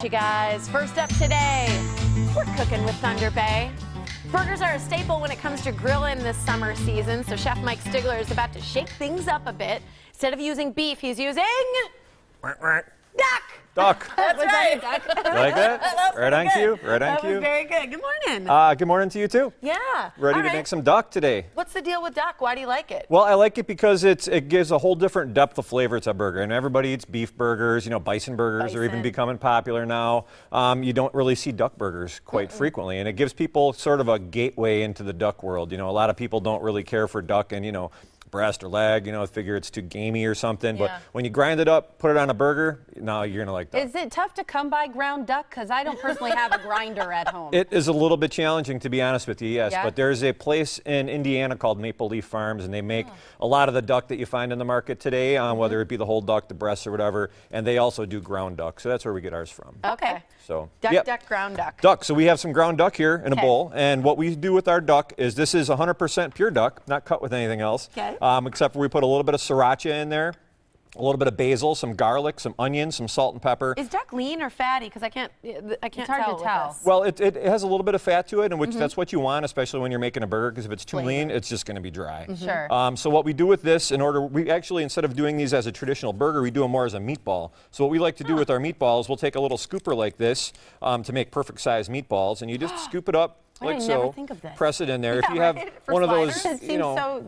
You guys, first up today, we're cooking with Thunder Bay. Burgers are a staple when it comes to grilling this summer season, so Chef Mike Stigler is about to shake things up a bit. Instead of using beef, he's using duck. Duck. That's right. Duck. You like that? Right on cue. Right on cue. That was very good. Good morning. Good morning to you too. Yeah. Ready to make some duck today. What's the deal with duck? Why do you like it? Well, I like it because it gives a whole different depth of flavor to a burger. And everybody eats beef burgers. You know, bison burgers are even becoming popular now. You don't really see duck burgers quite frequently, and it gives people sort of a gateway into the duck world. You know, a lot of people don't really care for duck and, you know, breast or leg, you know, figure it's too gamey or something. But when you grind it up, put it on a burger, now you're gonna like duck. Is it tough to come by ground duck? Because I don't personally have a grinder at home. It is a little bit challenging, to be honest with you, yes. Yeah? But there's a place in Indiana called Maple Leaf Farms, and they make a lot of the duck that you find in the market today, whether it be the whole duck, the breasts, or whatever. And they also do ground duck, so that's where we get ours from. Okay. So duck, ground duck. Duck. So we have some ground duck here in a bowl, and what we do with our duck is this is 100% pure duck, not cut with anything else, except for we put a little bit of sriracha in there, a little bit of basil, some garlic, some onions, some salt and pepper. Is duck lean or fatty? Because I can't it's hard to tell. Well, it has a little bit of fat to it, and which that's what you want, especially when you're making a burger, because if it's too lean, it's just going to be dry. Sure. So what we do with this, we actually, instead of doing these as a traditional burger, we do them more as a meatball. So what we like to do with our meatballs, we'll take a little scooper like this to make perfect size meatballs, and you just scoop it up like so, press it in there. If you have one of those, you know,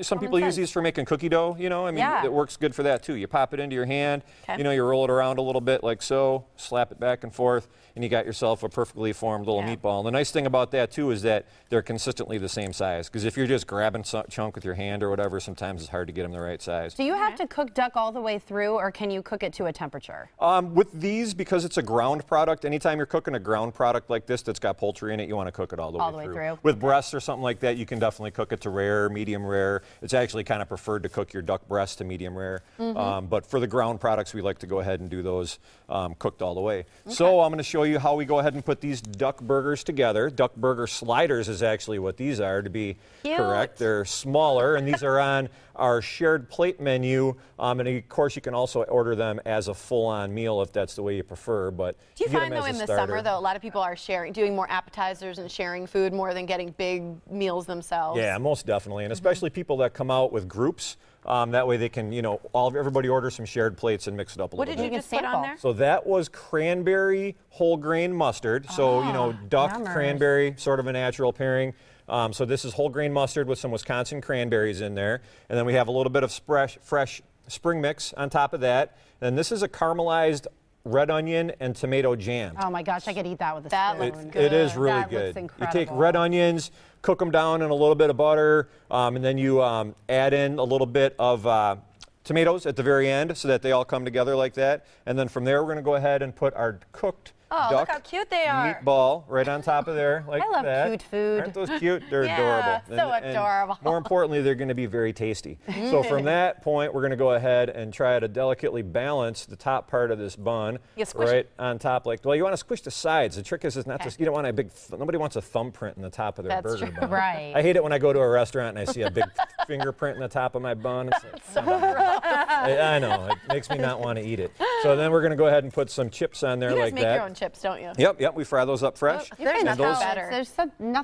some people use these for making cookie dough, you know, I mean, it works good for that too. You pop it into your hand, you know, you roll it around a little bit like so, slap it back and forth, and you got yourself a perfectly formed little meatball. And the nice thing about that too is that they're consistently the same size, because if you're just grabbing some chunk with your hand or whatever, sometimes it's hard to get them the right size. Do you have to cook duck all the way through, or can you cook it to a temperature? With these, because it's a ground product, anytime you're cooking a ground product like this that's got poultry in it, you want to cook it all the way through. With breasts or something like that, you can definitely cook it to rare, medium rare. It's actually kind of preferred to cook your duck breast to medium rare. But for the ground products, we like to go ahead and do those cooked all the way. So I'm going to show you how we go ahead and put these duck burgers together. Duck burger sliders is actually what these are, to be correct. They're smaller, and these are on our shared plate menu. And of course, you can also order them as a full-on meal if that's the way you prefer. But do you find, though, in the summer, though, a lot of people are doing more appetizers and sharing food more than getting big meals themselves? Yeah, most definitely, and especially people that come out with groups. That way they can, you know, everybody order some shared plates and mix it up a little bit. What did you just put on there? So that was cranberry whole grain mustard. So, you know, duck, cranberry, sort of a natural pairing. So this is whole grain mustard with some Wisconsin cranberries in there. And then we have a little bit of fresh spring mix on top of that. And this is a caramelized red onion and tomato jam. Oh my gosh, I could eat that with a spoon. It is really good. You take red onions, cook them down in a little bit of butter, and then you add in a little bit of tomatoes at the very end so that they all come together like that. And then from there, we're going to go ahead and put our cooked duck look how cute they are. Meatball right on top of there like that. I love cute food. Aren't those cute? They're adorable. So adorable. And more importantly, they're going to be very tasty. So from that point, we're going to go ahead and try to delicately balance the top part of this bun right on top. Well, you want to squish the sides. The trick is not just, you don't want a big, nobody wants a thumbprint in the top of their burger bun. Right. I hate it when I go to a restaurant and I see a big fingerprint in the top of my bun. It's like, I know, it makes me not want to eat it. So then we're going to go ahead and put some chips on there like that. You guys make your own chips, don't you? Yep, we fry those up fresh. There's nothing better.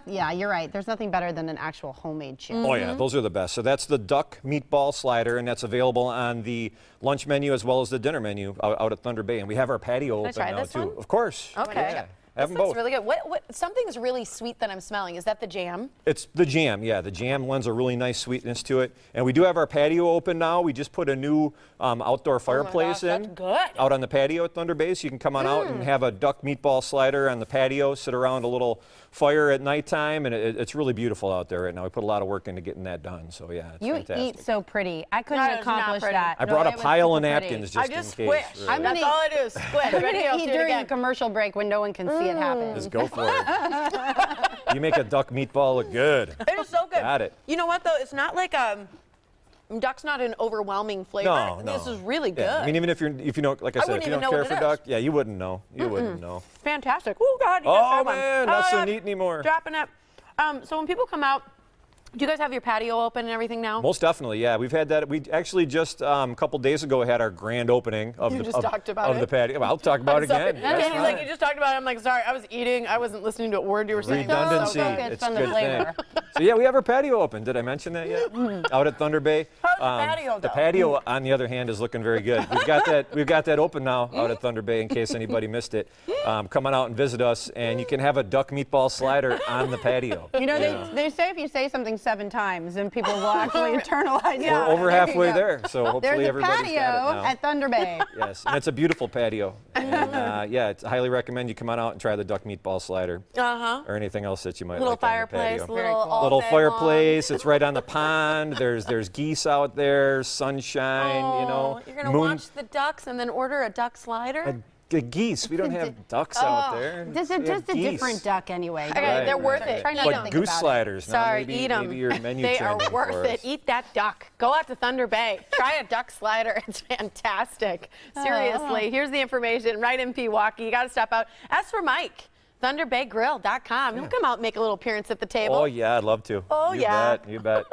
Yeah, you're right. There's nothing better than an actual homemade chip. Oh yeah, those are the best. So that's the Duck Meatball Slider, and that's available on the lunch menu as well as the dinner menu out at Thunder Bay. And we have our patio open now too. Of course. Okay. Yeah. This looks really good. Something's really sweet that I'm smelling. Is that the jam? It's the jam, yeah. The jam lends a really nice sweetness to it. And we do have our patio open now. We just put a new outdoor fireplace in out on the patio at Thunder Bay. So you can come on out and have a duck meatball slider on the patio, sit around a little fire at nighttime, and it's really beautiful out there right now. We put a lot of work into getting that done. So yeah, it's fantastic. You eat so pretty. I couldn't accomplish that. I brought a pile of napkins just in case. Squish. Really. That's all I do, squish. I'm going to eat during a commercial break when no one can see it happen. Just go for it. You make a duck meatball look good. It is so good. Got it. You know what, though? It's not like duck's not an overwhelming flavor. No. This is really good. Yeah. I mean, even if you don't, like I said, if you don't care for duck, yeah, you wouldn't know. You wouldn't know. Fantastic. Oh God. Oh man, not so neat anymore. Dropping it. So when people come out Do you guys have your patio open and everything now? Most definitely, yeah. We've had that. We actually just a couple days ago had our grand opening of You the just talked about it. the patio. Well, I'll talk about it again. Danny's like, you just talked about it. I'm like, sorry, I was eating. I wasn't listening to a word you were saying. Redundancy. So focused It's on a the good thing. flavor. So yeah, we have our patio open. Did I mention that yet? Out at Thunder Bay. How's the patio, The though? patio, on the other hand, is looking very good. We've got that open now out at Thunder Bay in case anybody missed it. Come on out and visit us, and you can have a duck meatball slider on the patio. You know, they say if you say something 7 times, then people will actually internalize it. We're over halfway there, so hopefully There's a everybody's patio got it now. at Thunder Bay. Yes, and it's a beautiful patio. And yeah, I highly recommend you come on out and try the duck meatball slider. Or anything else that you might Little like on your fireplace, patio. little cool. all Little day fireplace. It's right on the pond. There's geese out there, sunshine. long. You know, You're gonna moon. watch the ducks and then order a duck slider. The geese. We don't have ducks out there. This is We have just a geese. different duck anyway. Okay, they're worth it. Try not Eat to 'em. think Goose about it. sliders. Now Sorry, maybe, eat them. Maybe your menu They trending are worth for it. us. Eat that duck. Go out to Thunder Bay. Try a duck slider. It's fantastic. Seriously. Here's the information right in Pewaukee. You got to stop out. As for Mike, ThunderBayGrill.com. He'll come out and make a little appearance at the table. Oh yeah, I'd love to. Oh, you yeah. Bet, you bet.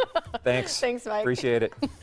Thanks. Thanks, Mike. Appreciate it.